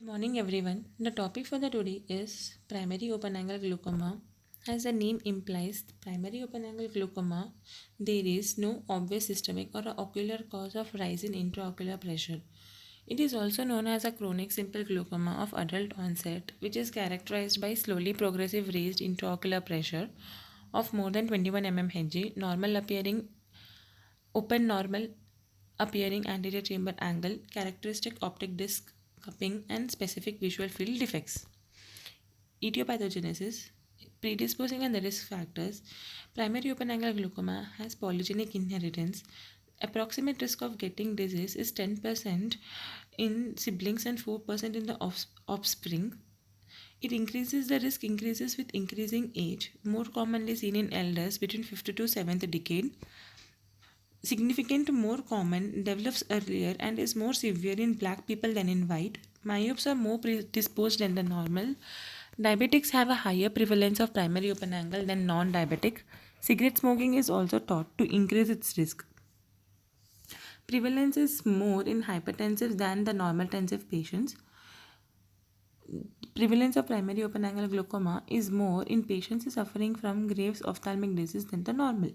Morning everyone. The topic for the today is primary open angle glaucoma. As the name implies, primary open angle glaucoma, there is no obvious systemic or ocular cause of rise in intraocular pressure. It is also known as a chronic simple glaucoma of adult onset, which is characterized by slowly progressive raised intraocular pressure of more than 21 mmHg, normal appearing open normal appearing anterior chamber angle, characteristic optic disc cupping, and specific visual field defects. Etiopathogenesis, predisposing and the risk factors. Primary open angle glaucoma has polygenic inheritance. Approximate risk of getting disease is 10% in siblings and 4% in the offspring. The risk increases with increasing age, more commonly seen in elders between 50 to 7th decade. Significant more common, develops earlier, and is more severe in black people than in white. Myopes are more predisposed than the normal. Diabetics have a higher prevalence of primary open angle than non-diabetic. Cigarette smoking is also thought to increase its risk. Prevalence is more in hypertensive than the normal tensive patients. Prevalence of primary open angle glaucoma is more in patients suffering from Graves' ophthalmic disease than the normal.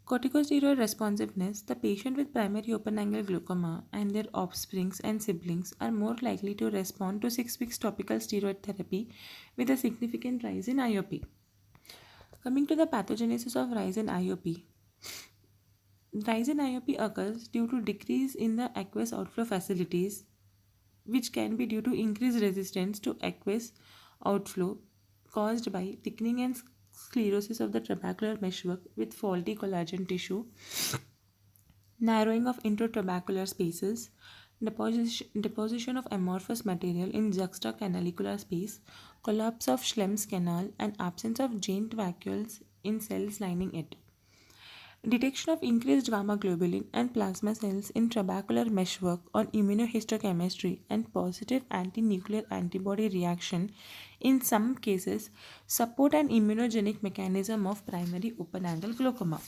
Corticosteroid responsiveness. The patient with primary open angle glaucoma and their offsprings and siblings are more likely to respond to 6 weeks topical steroid therapy with a significant rise in IOP. Coming to the pathogenesis of rise in IOP. Rise in IOP occurs due to decrease in the aqueous outflow facilities, which can be due to increased resistance to aqueous outflow caused by thickening and sclerosis of the trabecular meshwork with faulty collagen tissue, narrowing of intratrabecular spaces, deposition of amorphous material in juxtacanalicular space, collapse of Schlemm's canal, and absence of giant vacuoles in cells lining it. Detection of increased gamma globulin and plasma cells in trabecular meshwork on immunohistochemistry and positive anti-nuclear antibody reaction in some cases support an immunogenic mechanism of primary open angle glaucoma.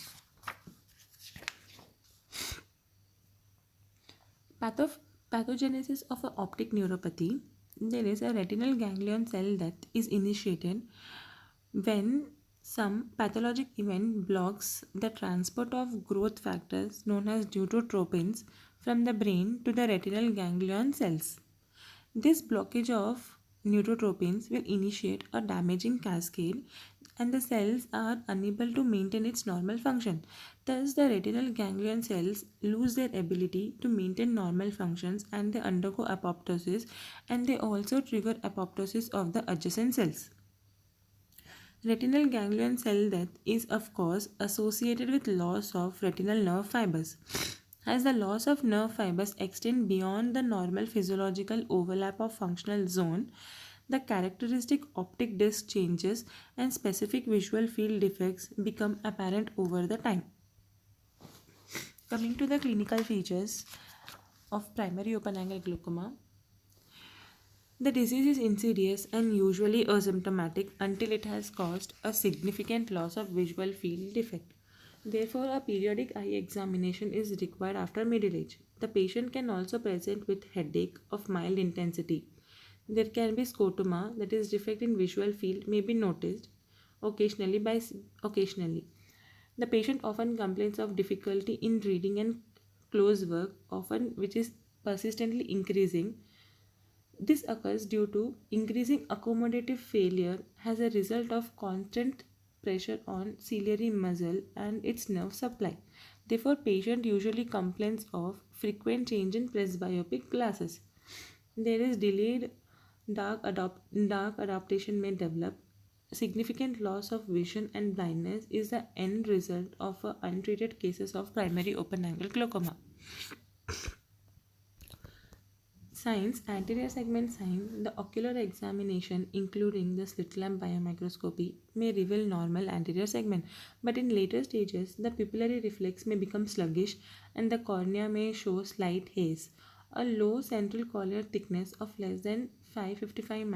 Pathogenesis of an optic neuropathy. There is a retinal ganglion cell death is initiated when some pathologic event blocks the transport of growth factors known as deuterotropins from the brain to the retinal ganglion cells. This blockage of neurotropins will initiate a damaging cascade and the cells are unable to maintain its normal function. Thus, the retinal ganglion cells lose their ability to maintain normal functions and they undergo apoptosis, and they also trigger apoptosis of the adjacent cells. Retinal ganglion cell death is of course associated with loss of retinal nerve fibers. As the loss of nerve fibers extend beyond the normal physiological overlap of functional zone, the characteristic optic disc changes and specific visual field defects become apparent over the time. Coming to the clinical features of primary open angle glaucoma, the disease is insidious and usually asymptomatic until it has caused a significant loss of visual field defect. Therefore, a periodic eye examination is required after middle age. The patient can also present with headache of mild intensity. There can be scotoma, that is defect in visual field may be noticed occasionally. The patient often complains of difficulty in reading and close work, often which is persistently increasing. This occurs due to increasing accommodative failure as a result of constant pressure on ciliary muscle and its nerve supply. Therefore, patient usually complains of frequent change in presbyopic glasses. There is delayed dark adaptation may develop. Significant loss of vision and blindness is the end result of untreated cases of primary open angle glaucoma. Signs, anterior segment sign, the ocular examination including the slit lamp biomicroscopy may reveal normal anterior segment, but in later stages the pupillary reflex may become sluggish and the cornea may show slight haze. A low central corneal thickness of less than 555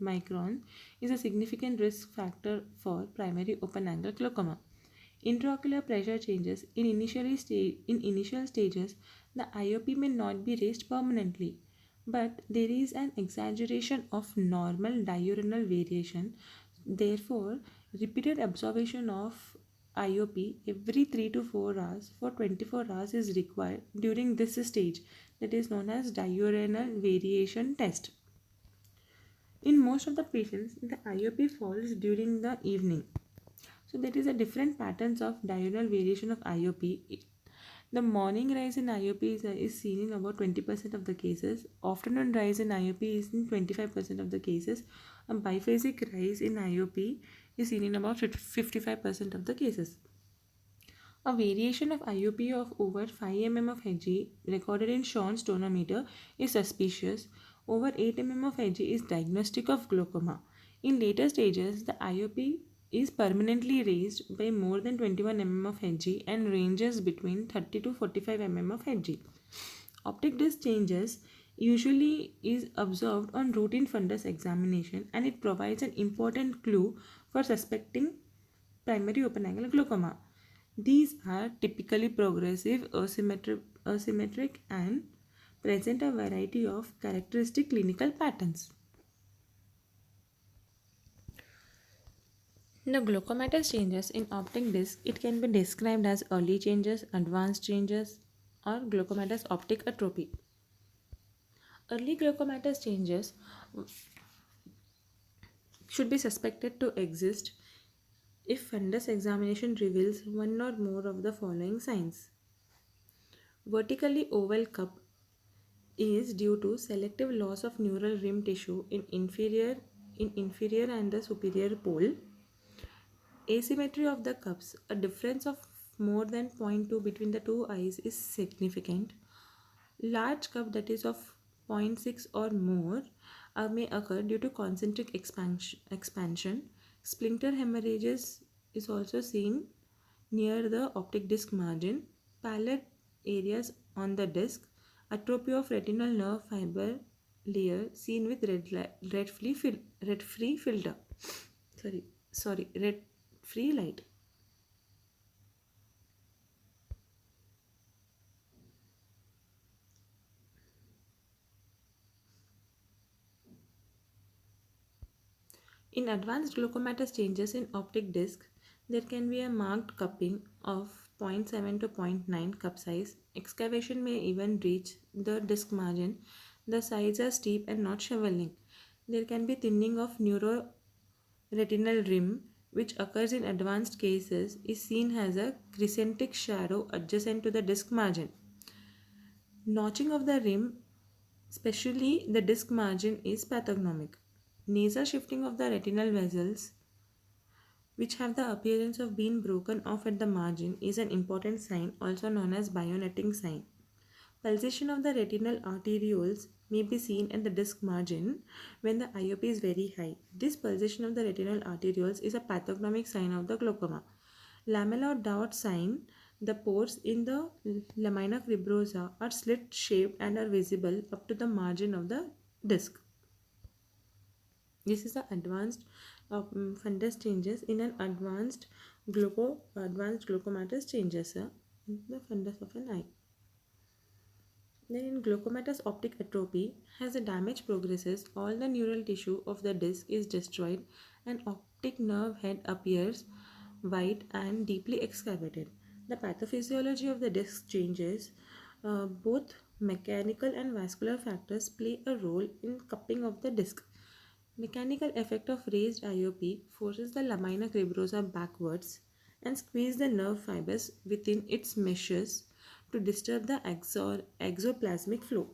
micron is a significant risk factor for primary open angle glaucoma. Intraocular pressure changes in initial stages, the IOP may not be raised permanently, but there is an exaggeration of normal diurnal variation. Therefore, repeated observation of IOP every 3 to 4 hours for 24 hours is required during this stage, that is known as diurnal variation test. In most of the patients, the IOP falls during the evening. So there is a different patterns of diurnal variation of IOP. The morning rise in IOP is seen in about 20% of the cases. Afternoon rise in IOP is in 25% of the cases. A biphasic rise in IOP is seen in about 55% of the cases. A variation of IOP of over 5 mm of Hg recorded in Schwann's tonometer is suspicious. Over 8 mm of Hg is diagnostic of glaucoma. In later stages, the IOP is permanently raised by more than 21 mm of Hg and ranges between 30 to 45 mm of Hg. Optic disc changes usually is observed on routine fundus examination, and it provides an important clue for suspecting primary open angle glaucoma. These are typically progressive, asymmetric, and present a variety of characteristic clinical patterns. The glaucomatous changes in optic disc, it can be described as early changes, advanced changes, or glaucomatous optic atrophy. Early glaucomatous changes should be suspected to exist if fundus examination reveals one or more of the following signs. Vertically oval cup is due to selective loss of neural rim tissue in inferior and the superior pole. Asymmetry of the cups, a difference of more than zero point 0.2 between the two eyes is significant. Large cup that is of zero point 0.6 or more may occur due to concentric expansion. Splinter hemorrhages is also seen near the optic disc margin. Pallid areas on the disc. Atrophy of retinal nerve fiber layer seen with red free filter. Red free light. In advanced glaucomatous changes in optic disc, there can be a marked cupping of zero point 0.7 to zero point 0.9 cup size. Excavation may even reach the disc margin. The sides are steep and not shoveling. There can be thinning of neuroretinal rim, which occurs in advanced cases, is seen as a crescentic shadow adjacent to the disc margin. Notching of the rim, especially the disc margin, is pathognomic. Nasal shifting of the retinal vessels, which have the appearance of being broken off at the margin, is an important sign, also known as bionetting sign. Pulsation of the retinal arterioles may be seen at the disc margin when the IOP is very high. This pulsation of the retinal arterioles is a pathognomic sign of the glaucoma. Lamellar dot sign, the pores in the lamina cribrosa are slit shaped and are visible up to the margin of the disc. This is the advanced fundus changes in an advanced glaucomatous changes in the fundus of an eye. Then in glaucomatous optic atrophy, as the damage progresses, all the neural tissue of the disc is destroyed and optic nerve head appears white and deeply excavated. The pathophysiology of the disc changes. Both mechanical and vascular factors play a role in cupping of the disc. Mechanical effect of raised IOP forces the lamina cribrosa backwards and squeeze the nerve fibers within its meshes to disturb the exoplasmic flow.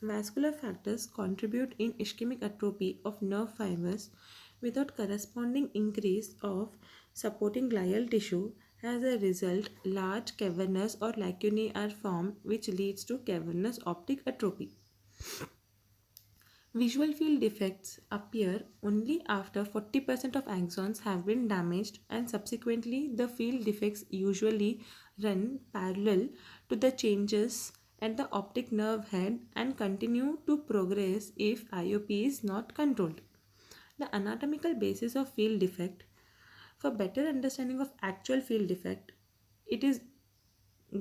Vascular factors contribute in ischemic atrophy of nerve fibers without corresponding increase of supporting glial tissue. As a result, large cavernous or lacunae are formed, which leads to cavernous optic atrophy. Visual field defects appear only after 40% of axons have been damaged, and subsequently the field defects usually run parallel to the changes at the optic nerve head and continue to progress if IOP is not controlled. The anatomical basis of field defect. For better understanding of actual field defect, it is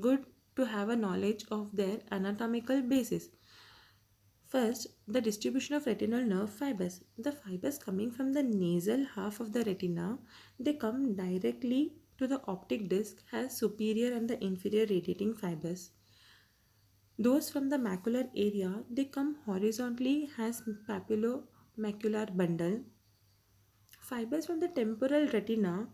good to have a knowledge of their anatomical basis. First, the distribution of retinal nerve fibers. The fibers coming from the nasal half of the retina, they come directly to the optic disc as superior and the inferior radiating fibers. Those from the macular area, they come horizontally as papillomacular bundle. Fibers from the temporal retina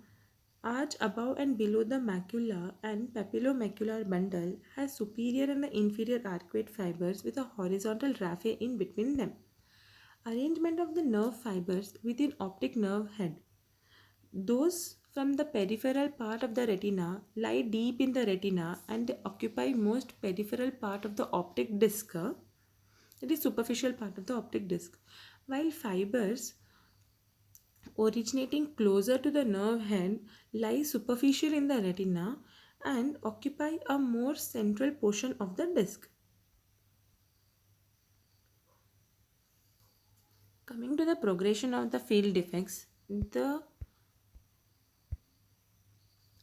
arch above and below the macula and papillomacular bundle has superior and the inferior arcuate fibers with a horizontal raphe in between them. Arrangement of the nerve fibers within optic nerve head. Those from the peripheral part of the retina lie deep in the retina and they occupy most peripheral part of the optic disc. It is superficial part of the optic disc. While fibers originating closer to the nerve head lie superficial in the retina and occupy a more central portion of the disc. Coming to the progression of the field defects, the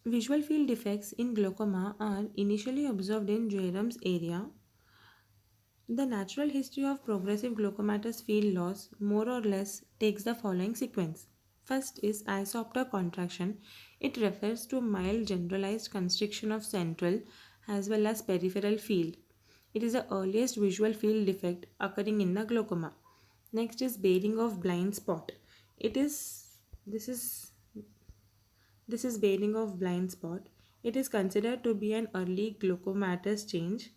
visual field defects in glaucoma are initially observed in Jeyer's area. The natural history of progressive glaucomatous field loss more or less takes the following sequence. First is isopter contraction. It refers to mild generalized constriction of central as well as peripheral field. It is the earliest visual field defect occurring in the glaucoma. Next is bearing of blind spot. It is this is this is bearing of blind spot. It is considered to be an early glaucomatous change.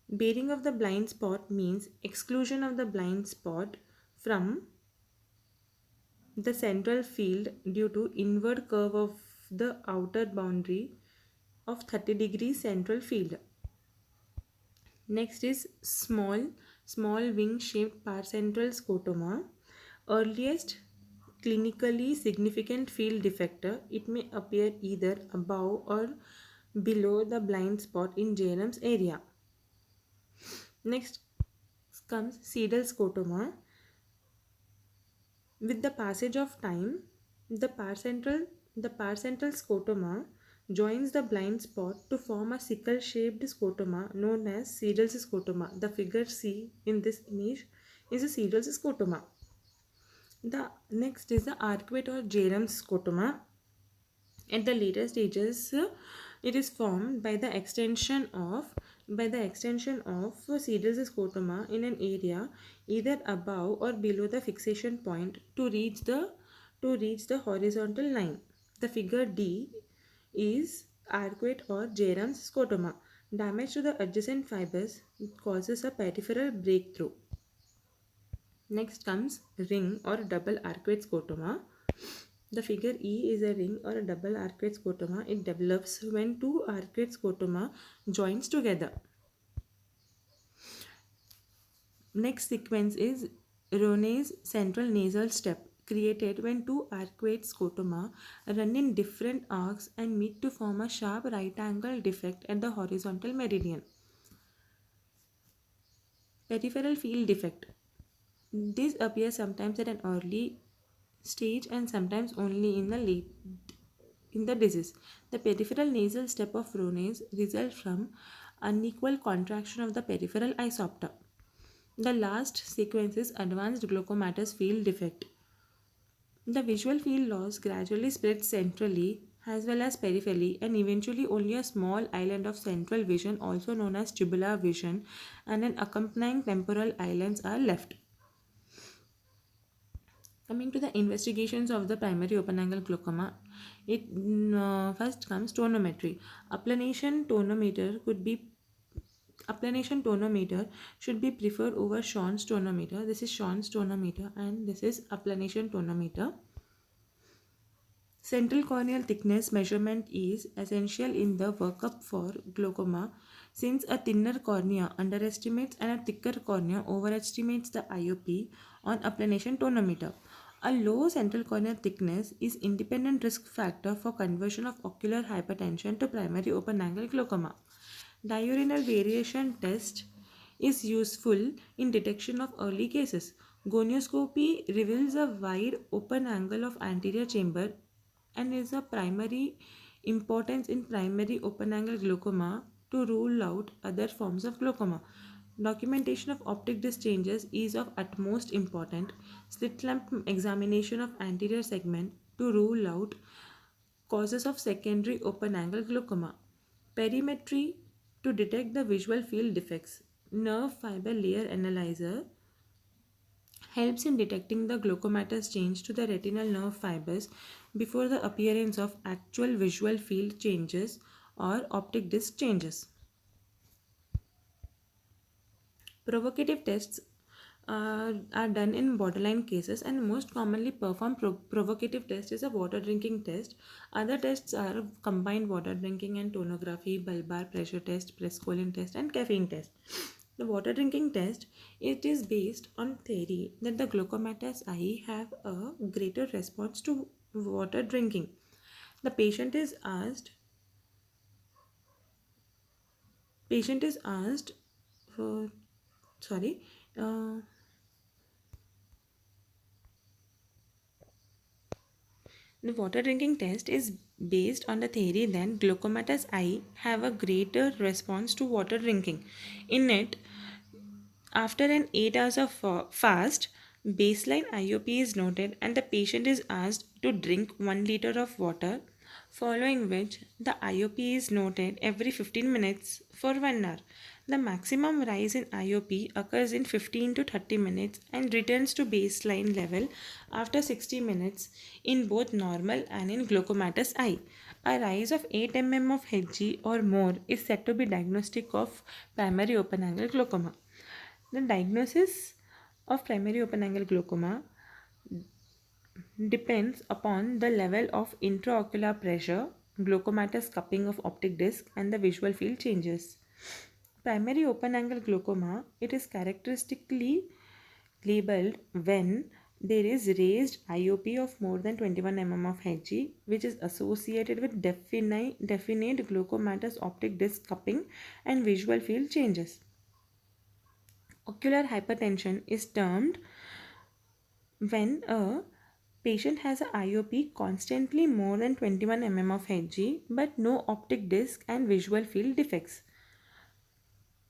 Bearing of the blind spot means exclusion of the blind spot from the central field due to inward curve of the outer boundary of 30 degrees central field. Next is small wing shaped parcentral scotoma. Earliest clinically significant field defector. It may appear either above or below the blind spot in Jeyer's area. Next comes sedal scotoma. With the passage of time, the parcentral scotoma joins the blind spot to form a sickle-shaped scotoma known as sedal scotoma. The figure C in this image is a sedal scotoma. The next is the arcuate or Jeyer's scotoma. At the later stages, it is formed by the extension of sedal scotoma in an area either above or below the fixation point to reach the horizontal line. The figure D is arcuate or Jeyer's scotoma. Damage to the adjacent fibers causes a peripheral breakthrough. Next comes ring or double arcuate scotoma. The figure E is a ring or a double arcuate scotoma. It develops when two arcuate scotoma joins together. Next sequence is Ronay's central nasal step, created when two arcuate scotoma run in different arcs and meet to form a sharp right angle defect at the horizontal meridian. Peripheral field defect. This appears sometimes at an early stage and sometimes only in the disease. The peripheral nasal step of Ronay's result from unequal contraction of the peripheral isopter. The last sequence is advanced glaucomatous field defect. The visual field loss gradually spreads centrally as well as peripherally and eventually only a small island of central vision, also known as tubular vision, and an accompanying temporal islands are left. Coming to the investigations of the primary open angle glaucoma, it first comes tonometry. Applanation tonometer should be preferred over Schwann's tonometer. This is Schwann's tonometer and this is applanation tonometer. Central corneal thickness measurement is essential in the workup for glaucoma since a thinner cornea underestimates and a thicker cornea overestimates the IOP on applanation tonometer. A low central corneal thickness is independent risk factor for conversion of ocular hypertension to primary open angle glaucoma. Diurnal variation test is useful in detection of early cases. Gonioscopy reveals a wide open angle of anterior chamber and is a primary importance in primary open angle glaucoma to rule out other forms of glaucoma. Documentation of optic disc changes is of utmost importance. Slit lamp examination of anterior segment to rule out causes of secondary open angle glaucoma. Perimetry to detect the visual field defects. Nerve fiber layer analyzer helps in detecting the glaucomatous change to the retinal nerve fibers before the appearance of actual visual field changes or optic disc changes. Provocative tests are done in borderline cases, and most commonly performed provocative test is a water drinking test. Other tests are combined water drinking and tonography, bulbar pressure test, Prescolin test, and caffeine test. The water drinking test, it is based on theory that the glaucomatous eye have a greater response to water drinking. The patient is asked for sorry uh, The water drinking test is based on the theory that glaucomatous eye have a greater response to water drinking. In it, after an 8 hours of fast, baseline IOP is noted and the patient is asked to drink 1 liter of water, following which the IOP is noted every 15 minutes for 1 hour. The maximum rise in IOP occurs in 15 to 30 minutes and returns to baseline level after 60 minutes in both normal and in glaucomatous eye. A rise of 8 mm of Hg or more is said to be diagnostic of primary open angle glaucoma. The diagnosis of primary open angle glaucoma depends upon the level of intraocular pressure, glaucomatous cupping of optic disc, and the visual field changes. Primary open angle glaucoma, it is characteristically labeled when there is raised IOP of more than 21 mm of Hg, which is associated with definite glaucomatous optic disc cupping and visual field changes. Ocular hypertension is termed when a patient has a IOP constantly more than 21 mm of Hg but no optic disc and visual field defects.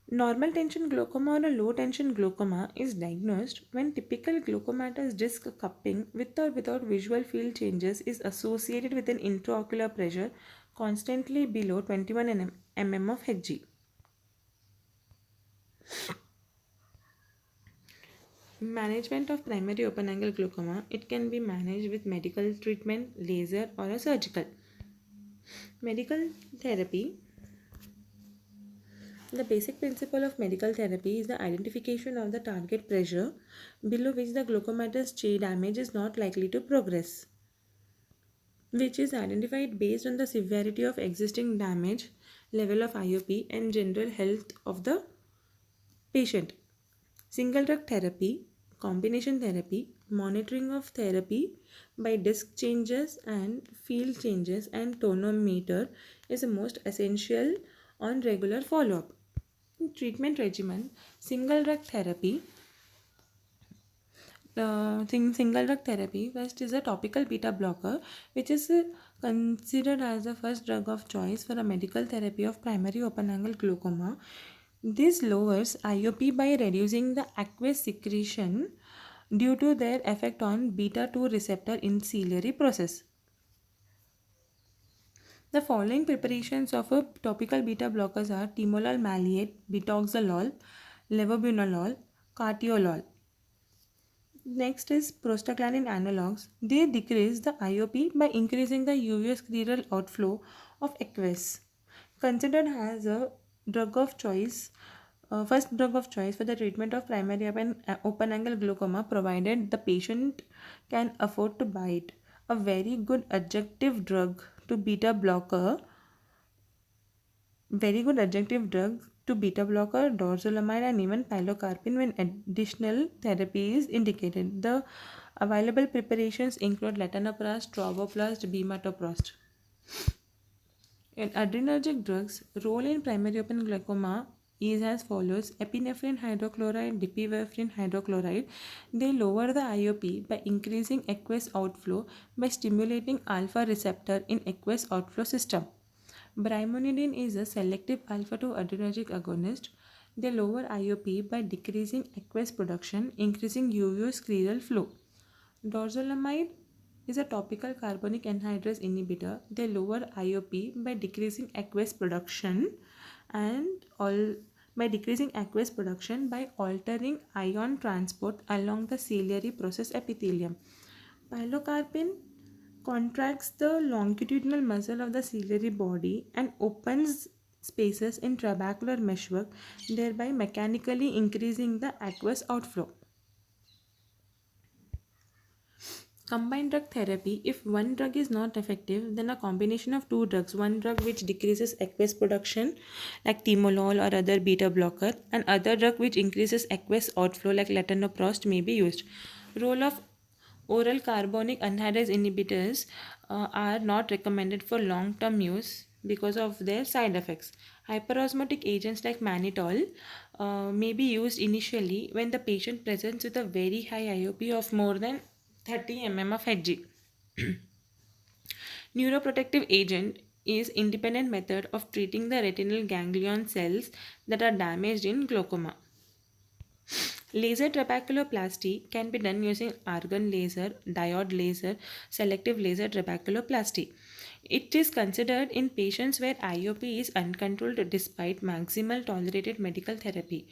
Normal tension glaucoma or a low tension glaucoma is diagnosed when typical glaucomatous disc cupping with or without visual field changes is associated with an intraocular pressure constantly below 21 mm of Hg. Management of primary open angle glaucoma, it can be managed with medical treatment, laser, or a surgical. Medical therapy. The basic principle of medical therapy is the identification of the target pressure below which the glaucomatous damage is not likely to progress, which is identified based on the severity of existing damage, level of IOP, and general health of the patient. Single drug therapy, combination therapy, monitoring of therapy by disc changes and field changes and tonometer is the most essential on regular follow-up. Treatment regimen, single drug therapy. Single drug therapy first is a topical beta blocker, which is considered as the first drug of choice for a medical therapy of primary open angle glaucoma. This lowers IOP by reducing the aqueous secretion due to their effect on beta 2 receptor in ciliary process. The following preparations of a topical beta blockers are timolol maleate, betoxolol, levobunolol, cartiolol. Next is prostaglandin analogs. They decrease the IOP by increasing the uveitis outflow of aqueous. Considered as a drug of choice, first drug of choice for the treatment of primary open angle glaucoma, provided the patient can afford to buy it. A very good adjunctive drug to beta blocker very good adjunctive drug to beta blocker, dorzolamide, and even pilocarpine when additional therapy is indicated. The available preparations include latanoprost, travoprost, bimatoprost. In adrenergic drugs, role in primary open glaucoma is as follows: epinephrine hydrochloride, dipivefrin hydrochloride. They lower the IOP by increasing aqueous outflow by stimulating alpha receptor in aqueous outflow system. Brimonidine is a selective alpha 2 adrenergic agonist. They lower IOP by decreasing aqueous production, increasing uveoscleral flow. Dorzolamide is a topical carbonic anhydrase inhibitor. They lower IOP by decreasing aqueous production and all by decreasing aqueous production by altering ion transport along the ciliary process epithelium. Pilocarpine contracts the longitudinal muscle of the ciliary body and opens spaces in trabecular meshwork, thereby mechanically increasing the aqueous outflow. Combined drug therapy: if one drug is not effective, then a combination of two drugs, one drug which decreases aqueous production like timolol or other beta blocker, and other drug which increases aqueous outflow like latanoprost may be used. Role of oral carbonic anhydrase inhibitors are not recommended for long-term use because of their side effects. Hyperosmotic agents like mannitol may be used initially when the patient presents with a very high IOP of more than 30 mm of Hg. Neuroprotective agent is independent method of treating the retinal ganglion cells that are damaged in glaucoma. Laser trabeculoplasty can be done using argon laser, diode laser, selective laser trabeculoplasty. It is considered in patients where IOP is uncontrolled despite maximal tolerated medical therapy.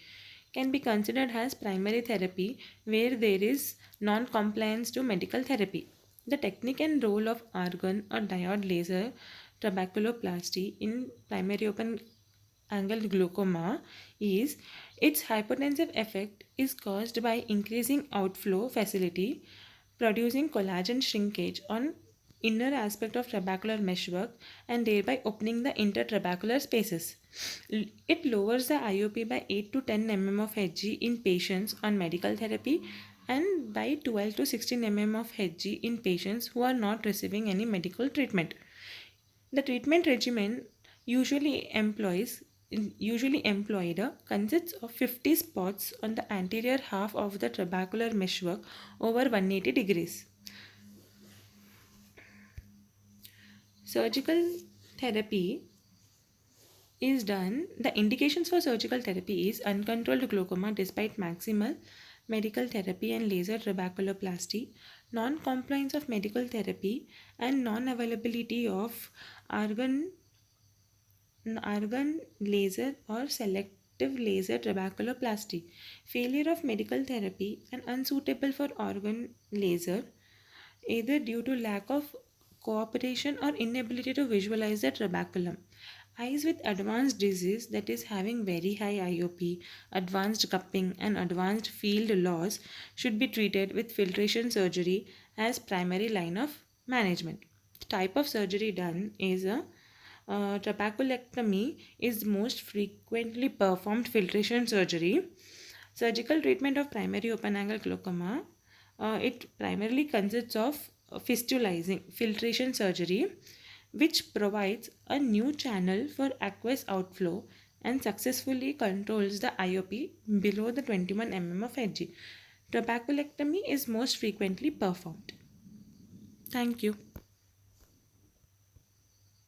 Can be considered as primary therapy where there is non-compliance to medical therapy. The technique and role of argon or diode laser trabeculoplasty in primary open angle glaucoma is its hypotensive effect is caused by increasing outflow facility, producing collagen shrinkage on inner aspect of trabecular meshwork and thereby opening the intertrabecular spaces. It lowers the IOP by 8 to 10 mm of Hg in patients on medical therapy and by 12 to 16 mm of Hg in patients who are not receiving any medical treatment. The treatment regimen usually employed consists of 50 spots on the anterior half of the trabecular meshwork over 180 degrees. Surgical therapy is done. The indications for surgical therapy is uncontrolled glaucoma despite maximal medical therapy and laser trabeculoplasty, non-compliance of medical therapy, and non-availability of argon laser or selective laser trabeculoplasty, failure of medical therapy, and unsuitable for organ laser, either due to lack of cooperation or inability to visualize the trabeculum. Eyes with advanced disease, that is having very high IOP, advanced cupping, and advanced field loss, should be treated with filtration surgery as primary line of management. The type of surgery done is a trabeculectomy is most frequently performed filtration surgery. Surgical treatment of primary open angle glaucoma, it primarily consists of fistulizing filtration surgery, which provides a new channel for aqueous outflow and successfully controls the IOP below the 21 mm of Hg. Trabeculectomy is most frequently performed. Thank you.